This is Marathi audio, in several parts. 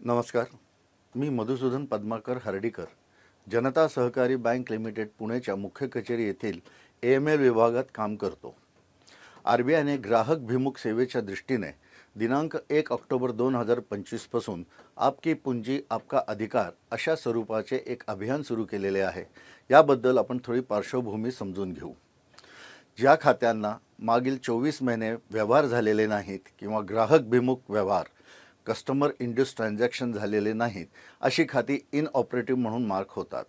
नमस्कार. मी मधुसूदन पद्माकर हर्डीकर, जनता सहकारी बँक लिमिटेड पुणेच्या मुख्य कचेरी येथील AML विभागात काम करतो. RBIने ग्राहकभिमुख सेवेच्या दृष्टीने दिनांक 1 ऑक्टोबर 2025 पासून आपकी पूंजी आपका अधिकार अशा स्वरूपाचे एक अभियान सुरू केलेले आहे. याबद्दल आपण थोडी पार्श्वभूमी समजून घेऊ. ज्या खात्यांना मागील 24 महिने व्यवहार झालेले नाहीत किंवा ग्राहकभिमुख व्यवहार कस्टमर इंड्यूस ट्रान्झॅक्शन झालेले नाहीत अशी खाती इनऑपरेटिव्ह म्हणून मार्क होतात.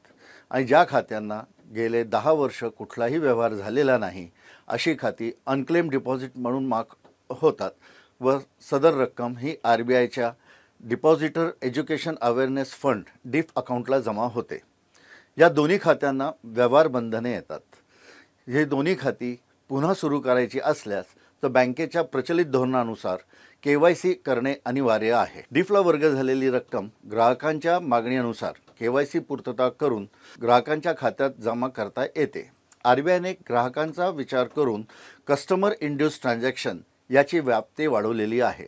आणि ज्या खात्यांना गेले 10 वर्ष कुठलाही व्यवहार झालेला नाही अशी खाती अनक्लेम डिपॉझिट म्हणून मार्क होतात व सदर रक्कम ही RBIच्या depositor education awareness fund DIF अकाउंटला जमा होते. या दोन्ही खात्यांना व्यवहार बंधने येतात. हे दोन्ही खाती पुन्हा सुरू करायची असल्यास तर बँकेच्या प्रचलित धोरणानुसार KYC करणे अनिवार्य आहे. DIFला वर्ग झालेली रक्कम ग्राहकांच्या मागणीनुसार KYC पूर्तता करून ग्राहकांच्या खात्यात जमा करता येते. RBIने ग्राहकांचा विचार करून कस्टमर इंड्यूस ट्रान्झॅक्शन याची व्याप्ती वाढवलेली आहे.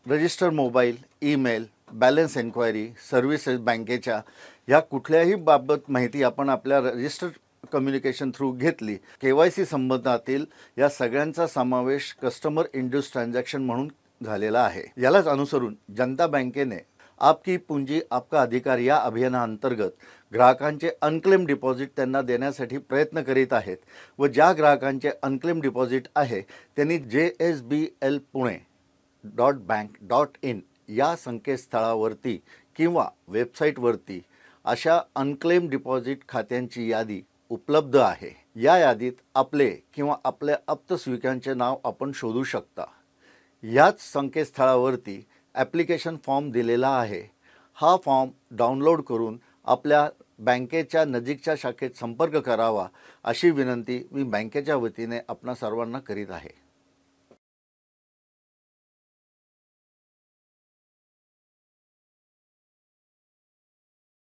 Register mobile, email, balance enquiry services बँकेच्या ह्या कुठल्याही बाबत माहिती आपण आपल्या रजिस्टर कम्युनिकेशन थ्रू घेतली. KYC संबंधातील या सगळ्यांचा समावेश कस्टमर इंड्यूस ट्रान्झॅक्शन म्हणून झालेला आहे. यालाच अनुसरून जनता बँकेने आपकी पूंजी आपका अधिकार या अभियानाअंतर्गत ग्राहकांचे अनक्लेम डिपॉझिट त्यांना देण्यासाठी प्रयत्न करीत आहेत व ज्या ग्राहकांचे अनक्लेम डिपॉझिट आहे त्यांनी JSBLPune.bank.in या संकेतस्थळावरती किंवा वेबसाईटवरती अशा अनक्लेम डिपॉझिट खात्यांची यादी उपलब्ध आहे. या यादीत आपले किंवा आपल्या आप्तस्वीकांचे नाव आपण शोधू शकता. याच संकेतस्थळावरती ॲप्लिकेशन फॉर्म दिलेला आहे. हा फॉर्म डाउनलोड करून आपल्या बँकेच्या नजीकच्या शाखेत संपर्क करावा अशी विनंती मी बँकेच्या वतीने आपणा सर्वांना करीत आहे.